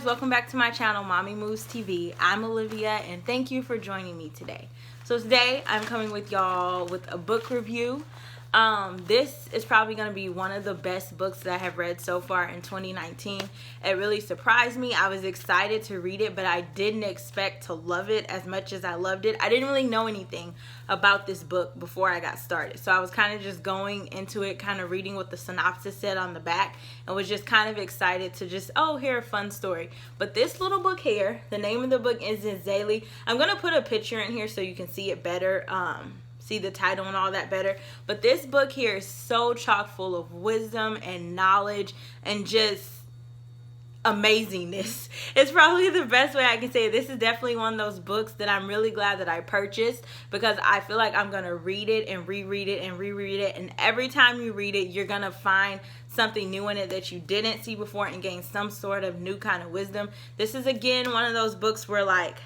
Welcome back to my channel, Mommy Moves TV. I'm Olivia and thank you for joining me today. So today I'm coming with y'all with a book review. This is probably going to be one of the best books that I have read so far in 2019. It really surprised me. I was excited to read it, but I didn't expect to love it as much as I loved it. I didn't really know anything about this book before I got started. So I was kind of just going into it, kind of reading what the synopsis said on the back, and was just kind of excited to just, hear a fun story. But this little book here, the name of the book is Zenzele. I'm going to put a picture in here so you can see it better. See the title and all that better. But this book here is so chock full of wisdom and knowledge and just amazingness. It's probably the best way I can say it. This is definitely one of those books that I'm really glad that I purchased, because I feel like I'm gonna read it and reread it and reread it, and every time you read it you're gonna find something new in it that you didn't see before and gain some sort of new kind of wisdom. This is again one of those books where like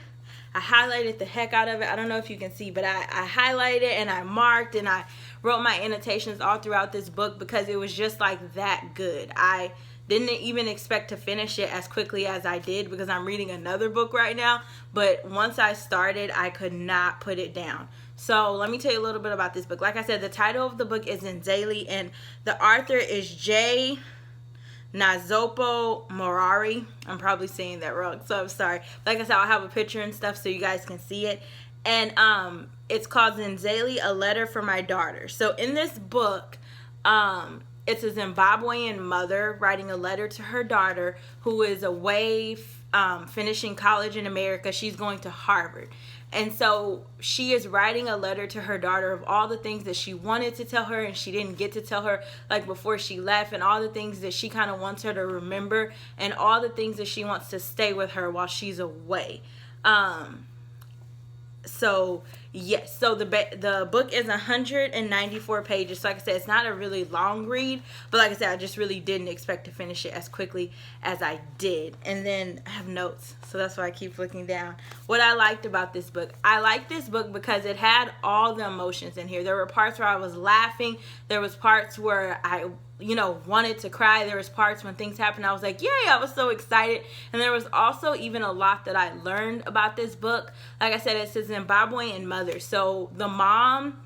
I highlighted the heck out of it. I don't know if you can see, but I highlighted and I marked and I wrote my annotations all throughout this book because it was just like that good. I didn't even expect to finish it as quickly as I did because I'm reading another book right now. But once I started, I could not put it down. So let me tell you a little bit about this book. Like I said, the title of the book is Zenzele and the author is Nozipo Maraire. I'm probably saying that wrong, so I'm sorry. Like I said, I'll have a picture and stuff so you guys can see it. And it's called Zenzele, A Letter for My Daughter. So in this book, it's a Zimbabwean mother writing a letter to her daughter who is away finishing college in America. She's going to Harvard. And so she is writing a letter to her daughter of all the things that she wanted to tell her and she didn't get to tell her like before she left, and all the things that she kind of wants her to remember, and all the things that she wants to stay with her while she's away. So yes, so the book is 194 pages. So like I said, it's not a really long read, but like I said, I just really didn't expect to finish it as quickly as I did. And then I have notes, so that's why I keep looking down. What I liked about this book, I liked this book because it had all the emotions in here. There were parts where I was laughing, there was parts where I wanted to cry. There was parts when things happened I was like, yay, I was so excited. And there was also even a lot that I learned about this book. Like I said, it's a Zimbabwean mother. So the mom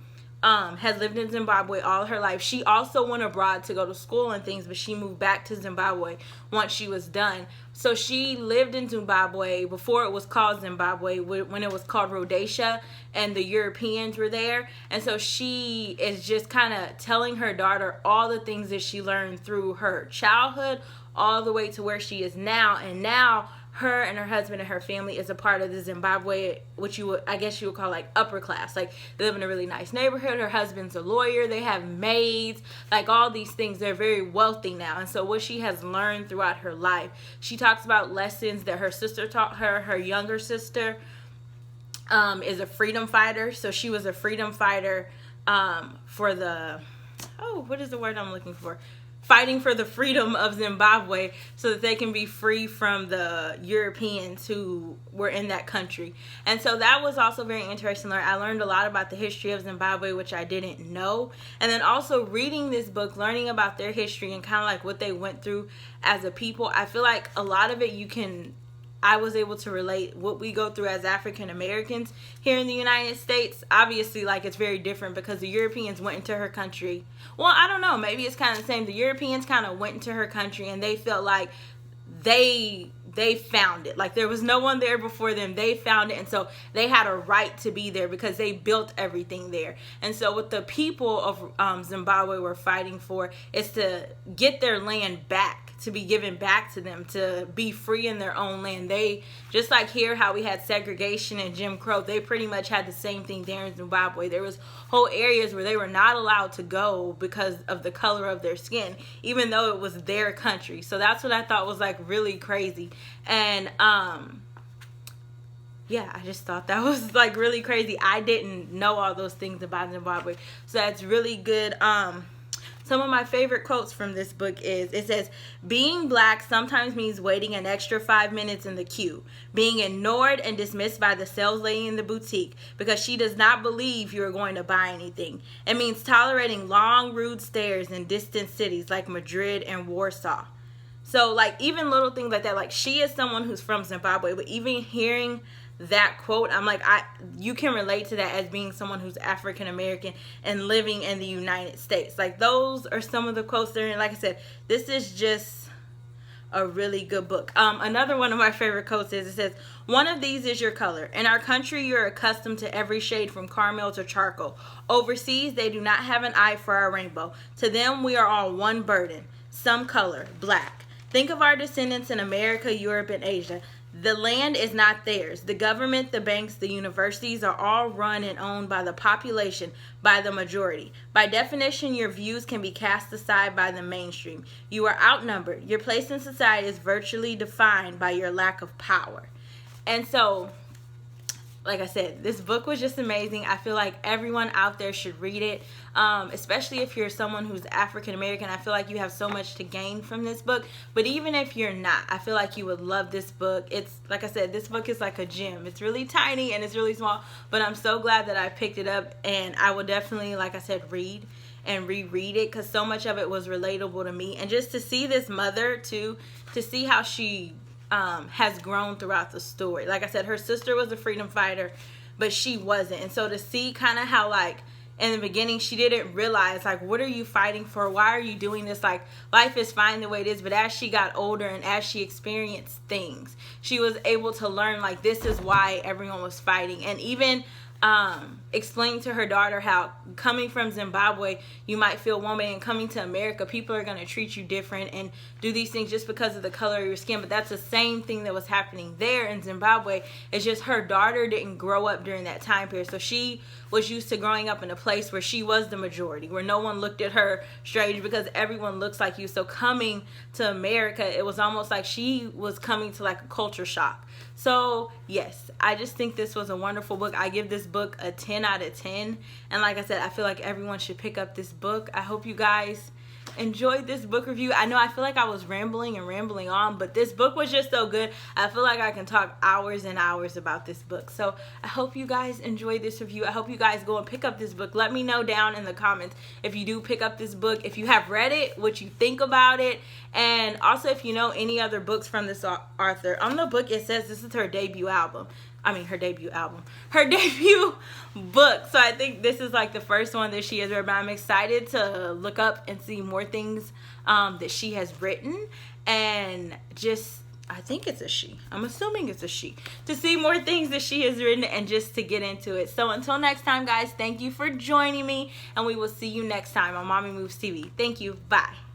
had lived in Zimbabwe all her life. She also went abroad to go to school and things, but she moved back to Zimbabwe once she was done. So she lived in Zimbabwe before it was called Zimbabwe, when it was called Rhodesia, and the Europeans were there. And so she is just kind of telling her daughter all the things that she learned through her childhood all the way to where she is now. And now her and her husband and her family is a part of the Zimbabwe, which I guess you would call like upper class. Like they live in a really nice neighborhood. Her husband's a lawyer. They have maids, like all these things. They're very wealthy now. And so what she has learned throughout her life, she talks about lessons that her sister taught her. Her younger sister is a freedom fighter. So she was a freedom fighter for the, what is the word I'm looking for? Fighting for the freedom of Zimbabwe so that they can be free from the Europeans who were in that country. And so that was also very interesting. I learned a lot about the history of Zimbabwe, which I didn't know. And then also reading this book, learning about their history and kind of like what they went through as a people. I feel like a lot of it I was able to relate what we go through as African Americans here in the United States. Obviously, like, it's very different because the Europeans went into her country. Well, I don't know. Maybe it's kind of the same. The Europeans kind of went into her country and they felt like they found it. Like there was no one there before them. They found it. And so they had a right to be there because they built everything there. And so what the people of Zimbabwe were fighting for is to get their land back, to be given back to them, to be free in their own land. They, just like here how we had segregation and Jim Crow, they pretty much had the same thing there in Zimbabwe. There was whole areas where they were not allowed to go because of the color of their skin, even though it was their country. So that's what I thought was like really crazy. And yeah, I just thought that was like really crazy. I didn't know all those things about Zimbabwe, so that's really good. Some of my favorite quotes from this book it says, being black sometimes means waiting an extra 5 minutes in the queue, being ignored and dismissed by the sales lady in the boutique because she does not believe you are going to buy anything. It means tolerating long, rude stares in distant cities like Madrid and Warsaw. So like even little things like that, like she is someone who's from Zimbabwe, but even hearing that quote, I'm like, you can relate to that as being someone who's African American and living in the United States. Like those are some of the quotes there. And like I said, this is just a really good book. Another one of my favorite quotes is, it says, "One of these is your color. In our country, you're accustomed to every shade from caramel to charcoal. Overseas, they do not have an eye for our rainbow. To them, we are all one burden, some color, black. Think of our descendants in America, Europe, and Asia. The land is not theirs. The government, the banks, the universities are all run and owned by the population, by the majority. By definition, your views can be cast aside by the mainstream. You are outnumbered. Your place in society is virtually defined by your lack of power." And so, like I said, this book was just amazing. I feel like everyone out there should read it, especially if you're someone who's African American. I feel like you have so much to gain from this book. But even if you're not, I feel like you would love this book. It's, like I said, this book is like a gem. It's really tiny and it's really small, but I'm so glad that I picked it up, and I will definitely, like I said, read and reread it, because so much of it was relatable to me. And just to see this mother too, to see how she has grown throughout the story. Like I said, her sister was a freedom fighter, but she wasn't. And so to see kind of how, like, in the beginning, she didn't realize, like, what are you fighting for? Why are you doing this? Like, life is fine the way it is. But as she got older and as she experienced things, she was able to learn, like, this is why everyone was fighting. And even explaining to her daughter how coming from Zimbabwe, you might feel one way, and coming to America, people are going to treat you different and do these things just because of the color of your skin. But that's the same thing that was happening there in Zimbabwe. It's just her daughter didn't grow up during that time period. So she was used to growing up in a place where she was the majority, where no one looked at her strange because everyone looks like you. So coming to America, it was almost like she was coming to like a culture shock. So yes, I just think this was a wonderful book. I give this book a 10 out of 10. And like I said, I feel like everyone should pick up this book. I hope you guys enjoyed this book review. I know I feel like I was rambling on, but this book was just so good. I feel like I can talk hours and hours about this book. So I hope you guys enjoyed this review. I hope you guys go and pick up this book. Let me know down in the comments if you do pick up this book, if you have read it, what you think about it, and also if you know any other books from this author. On the book it says this is her debut album. Her debut book. So I think this is like the first one that she has read, but I'm excited to look up and see more things that she has written. And just, I think it's a she. I'm assuming it's a she. To see more things that she has written and just to get into it. So until next time, guys, thank you for joining me. And we will see you next time on Mommy Moves TV. Thank you. Bye.